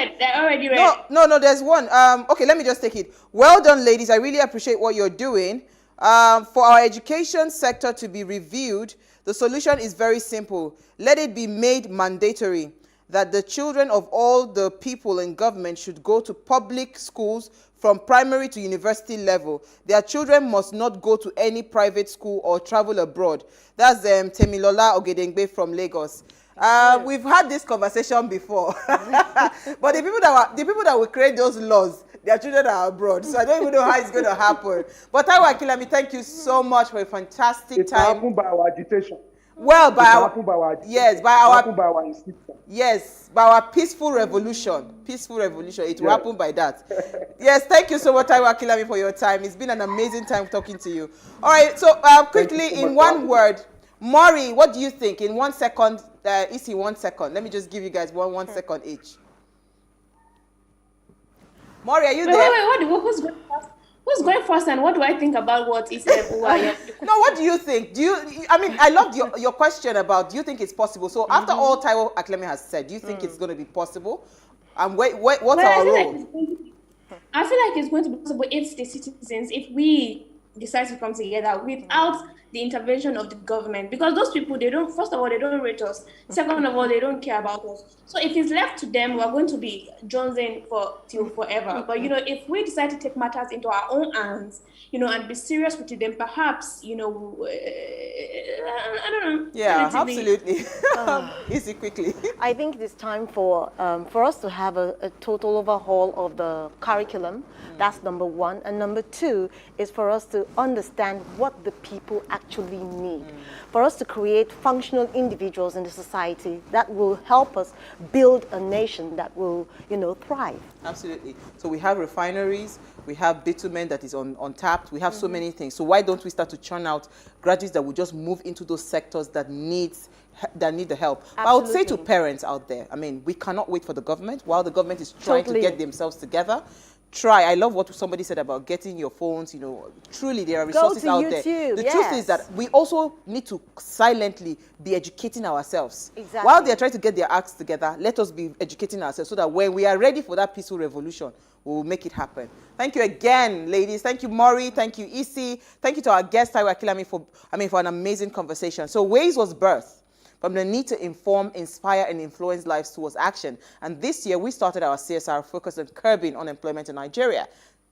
read. They're already read. No, there's one. Okay, let me just take it. Well done, ladies. I really appreciate what you're doing. For our education sector to be reviewed, the solution is very simple. Let it be made mandatory that the children of all the people in government should go to public schools from primary to university level. Their children must not go to any private school or travel abroad. That's Temilola Ogedengbe from Lagos. We've had this conversation before, but the people that will create those laws, their children are abroad, so I don't even know how it's going to happen. But Taiwo Akinlami, thank you so much for a fantastic time. It will happen by our agitation. Well, by our insistence. Yes, by our peaceful revolution. Peaceful revolution. It will happen by that. Yes, thank you so much, Taiwo Akinlami, for your time. It's been an amazing time talking to you. All right, so quickly, in one word, Maury, what do you think? In 1 second, Isi, 1 second. Let me just give you guys one second each. Maury, are you there? Wait, who's going first? Who's going first, and what do I think about what Isi and Uwa? No, what do you think? I mean, I loved your question about, do you think it's possible? So after all Taiwo Akinlami has said, do you think it's going to be possible? And what's our role? I feel like it's going to be possible if the citizens, if we decide to come together without the intervention of the government, because those people, first of all, they don't rate us. Second of all, they don't care about us. So if it's left to them, we're going to be jonesing till forever. But, if we decide to take matters into our own hands, and be serious with it, then perhaps, I don't know. Yeah, absolutely. Easy, quickly. I think it's time for us to have a total overhaul of the curriculum. That's number one. And number two is for us to understand what the people actually need. For us to create functional individuals in the society that will help us build a nation that will, thrive. Absolutely. So we have refineries, we have bitumen that is untapped, we have so many things. So why don't we start to churn out graduates that will just move into those sectors that need the help? But I would say to parents out there, I mean, we cannot wait for the government while the government is trying to get themselves together. I love what somebody said about getting your phones, truly there are resources out there. The truth is that we also need to silently be educating ourselves. Exactly. While they're trying to get their acts together, let us be educating ourselves so that when we are ready for that peaceful revolution, we will make it happen. Thank you again, ladies. Thank you, Maury. Thank you, Isi. Thank you to our guest, Taiwo Akinlami, for an amazing conversation. So Ways was birthed from the need to inform, inspire, and influence lives towards action. And this year, we started our CSR focused on curbing unemployment in Nigeria.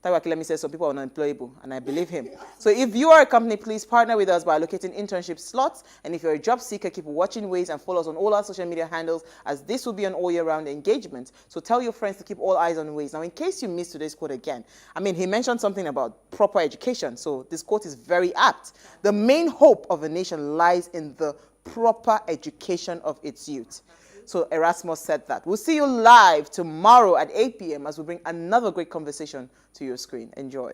Taiwo Akinlami says some people are unemployable, and I believe him. So if you are a company, please partner with us by allocating internship slots. And if you're a job seeker, keep watching Ways and follow us on all our social media handles, as this will be an all-year-round engagement. So tell your friends to keep all eyes on Ways. Now, in case you missed today's quote again, I mean, he mentioned something about proper education. So this quote is very apt. The main hope of a nation lies in the proper education of its youth. So Erasmus said that. We'll see you live tomorrow at 8 p.m. as we bring another great conversation to your screen. Enjoy.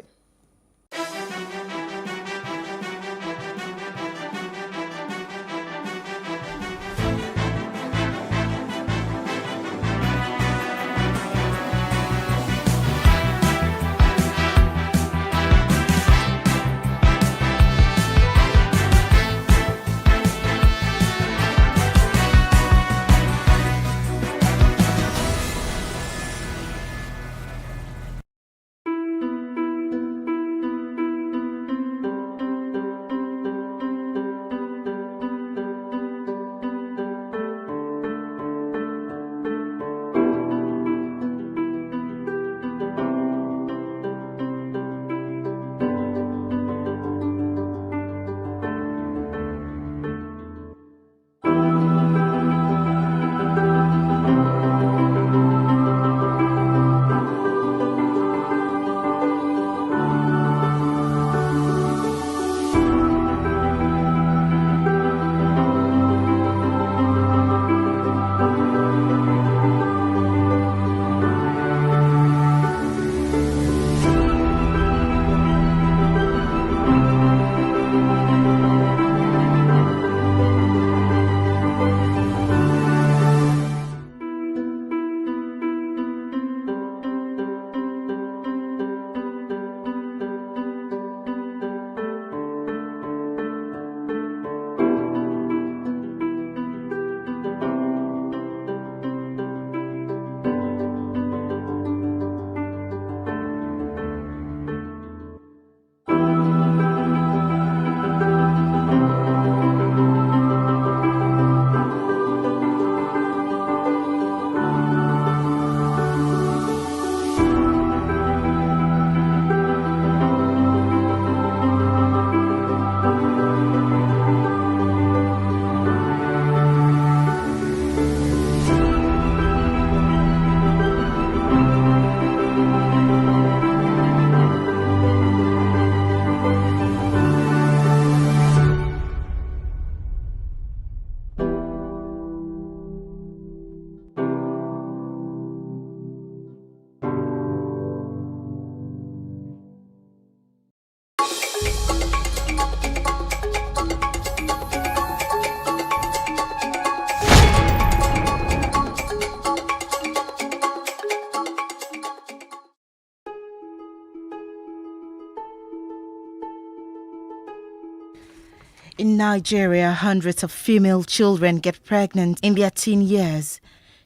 In Nigeria, hundreds of female children get pregnant in their teen years.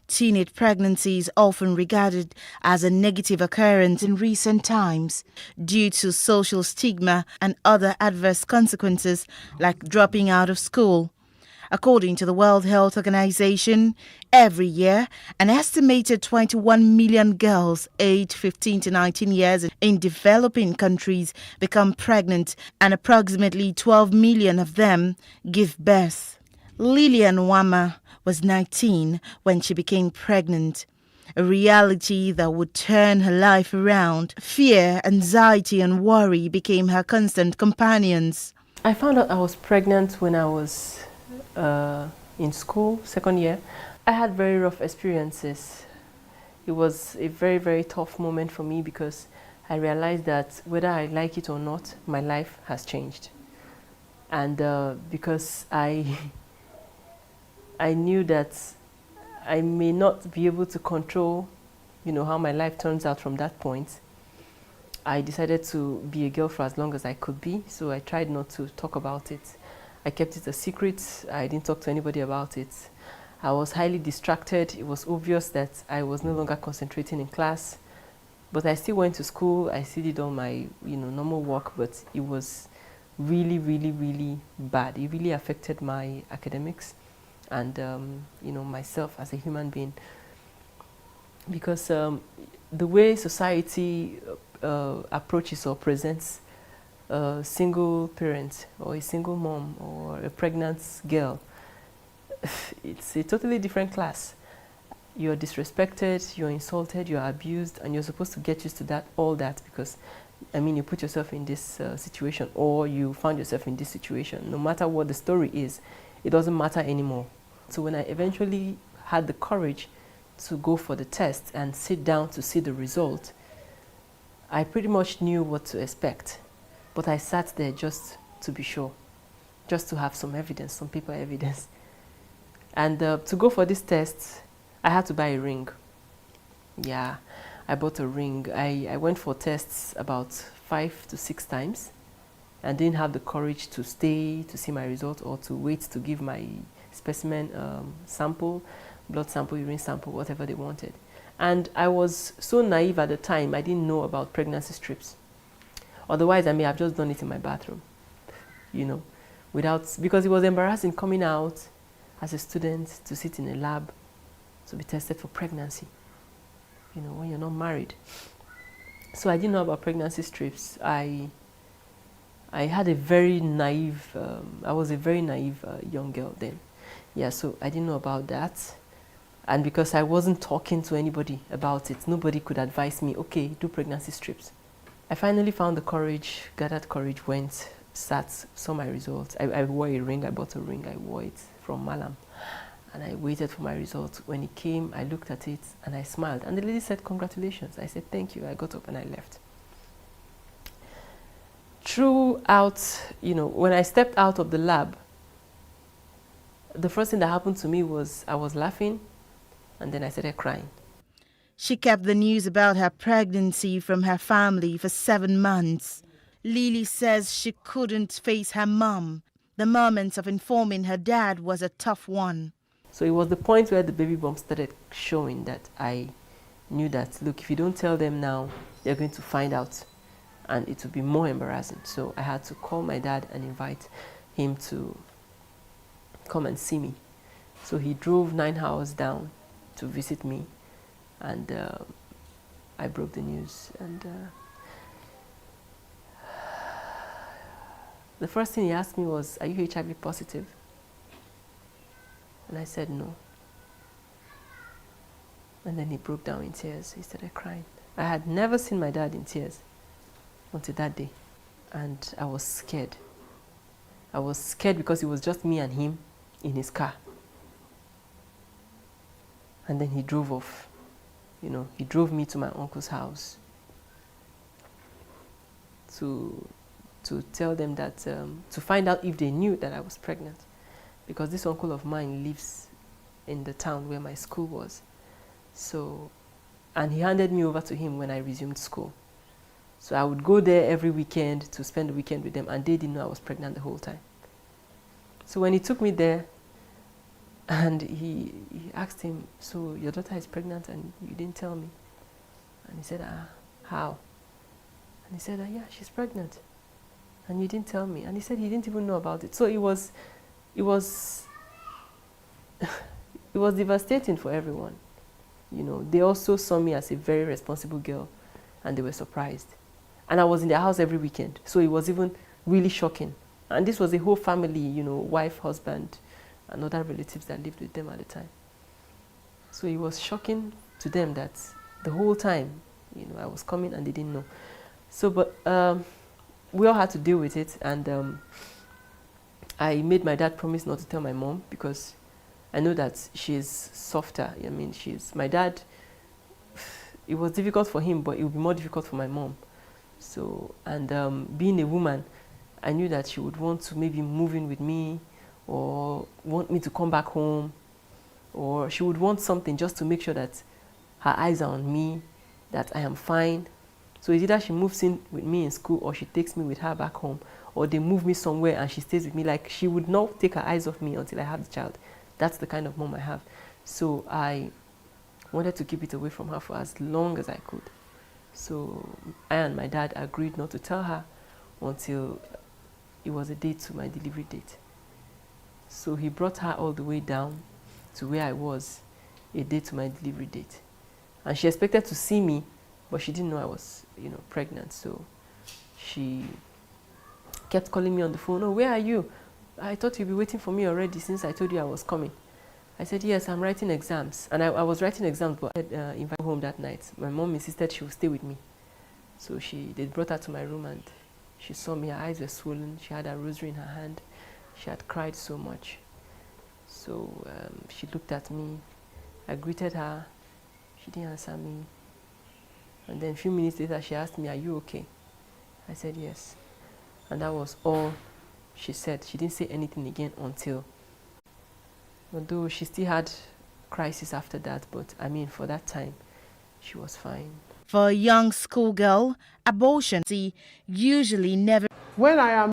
Teenage pregnancy is often regarded as a negative occurrence in recent times due to social stigma and other adverse consequences like dropping out of school. According to the World Health Organization, every year, an estimated 21 million girls aged 15 to 19 years in developing countries become pregnant, and approximately 12 million of them give birth. Lillian Wama was 19 when she became pregnant, a reality that would turn her life around. Fear, anxiety, and worry became her constant companions. I found out I was pregnant when I was in school, second year. I had very rough experiences. It was a very, very tough moment for me because I realized that whether I like it or not, my life has changed. And because I knew that I may not be able to control, how my life turns out from that point, I decided to be a girl for as long as I could be. So I tried not to talk about it. I kept it a secret. I didn't talk to anybody about it. I was highly distracted. It was obvious that I was no longer concentrating in class. But I still went to school. I still did all my normal work, but it was really, really, really bad. It really affected my academics and myself as a human being. Because the way society approaches or presents a single parent or a single mom or a pregnant girl, it's a totally different class. You're disrespected, you're insulted, you're abused, and you're supposed to get used to all that because, you put yourself in this situation, or you found yourself in this situation. No matter what the story is, it doesn't matter anymore. So when I eventually had the courage to go for the test and sit down to see the result, I pretty much knew what to expect. But I sat there just to be sure, just to have some evidence, some paper evidence. And to go for this test, I had to buy a ring. Yeah, I bought a ring. I went for tests about 5 to 6 times and didn't have the courage to stay to see my result or to wait to give my specimen sample, blood sample, urine sample, whatever they wanted. And I was so naive at the time, I didn't know about pregnancy strips. Otherwise, I may have just done it in my bathroom, because it was embarrassing coming out as a student to sit in a lab to be tested for pregnancy, when you're not married. So I didn't know about pregnancy strips. I had a very naive, I was a very naive young girl then. Yeah, so I didn't know about that. And because I wasn't talking to anybody about it, nobody could advise me, okay, do pregnancy strips. I finally found the courage, gathered courage, went, sat, saw my results. I wore a ring, I bought a ring, I wore it from Malam. And I waited for my results. When it came, I looked at it and I smiled. And the lady said, congratulations. I said, thank you. I got up and I left. Throughout, when I stepped out of the lab, the first thing that happened to me was I was laughing and then I started crying. She kept the news about her pregnancy from her family for 7 months. Lily says she couldn't face her mom. The moment of informing her dad was a tough one. So it was the point where the baby bump started showing that I knew that, look, if you don't tell them now, they're going to find out and it will be more embarrassing. So I had to call my dad and invite him to come and see me. So he drove 9 hours down to visit me, and I broke the news. And the first thing he asked me was, are you HIV positive? And I said no. And then he broke down in tears. He started crying. I had never seen my dad in tears until that day. And I was scared. I was scared because it was just me and him in his car. And then he drove off. He drove me to my uncle's house to tell them that, to find out if they knew that I was pregnant. Because this uncle of mine lives in the town where my school was. So, and he handed me over to him when I resumed school. So I would go there every weekend to spend the weekend with them, and they didn't know I was pregnant the whole time. So when he took me there, and he asked him, so your daughter is pregnant and you didn't tell me? And he said, how? And he said, yeah, she's pregnant. And you didn't tell me. And he said he didn't even know about it. So it was it was devastating for everyone. You know, they also saw me as a very responsible girl, and they were surprised. And I was in their house every weekend, so it was even really shocking. And this was a whole family, you know, wife, husband, and other relatives that lived with them at the time. So it was shocking to them that the whole time, you know, I was coming and they didn't know. So, but we all had to deal with it, and I made my dad promise not to tell my mom, because I know that she's softer. I mean, my dad, it was difficult for him, but it would be more difficult for my mom. So, and being a woman, I knew that she would want to maybe move in with me, or want me to come back home, or she would want something just to make sure that her eyes are on me, that I am fine. So it's either she moves in with me in school, or she takes me with her back home, or they move me somewhere and she stays with me. Like, she would not take her eyes off me until I have the child. That's the kind of mom I have. So I wanted to keep it away from her for as long as I could. So I and my dad agreed not to tell her until it was a date to my delivery date. So he brought her all the way down to where I was a day to my delivery date. And she expected to see me, but she didn't know I was, you know, pregnant. So she kept calling me on the phone. Oh, where are you? I thought you'd be waiting for me already since I told you I was coming. I said, yes, I'm writing exams. And I was writing exams, but I had invited home that night. My mom insisted she would stay with me. So they brought her to my room, and she saw me. Her eyes were swollen. She had a rosary in her hand. She had cried so much. So she looked at me. I greeted her. She didn't answer me. And then a few minutes later, she asked me, are you okay? I said, yes. And that was all she said. She didn't say anything again although she still had crisis after that, but I mean, for that time, she was fine. For a young schoolgirl, abortion usually never... When I am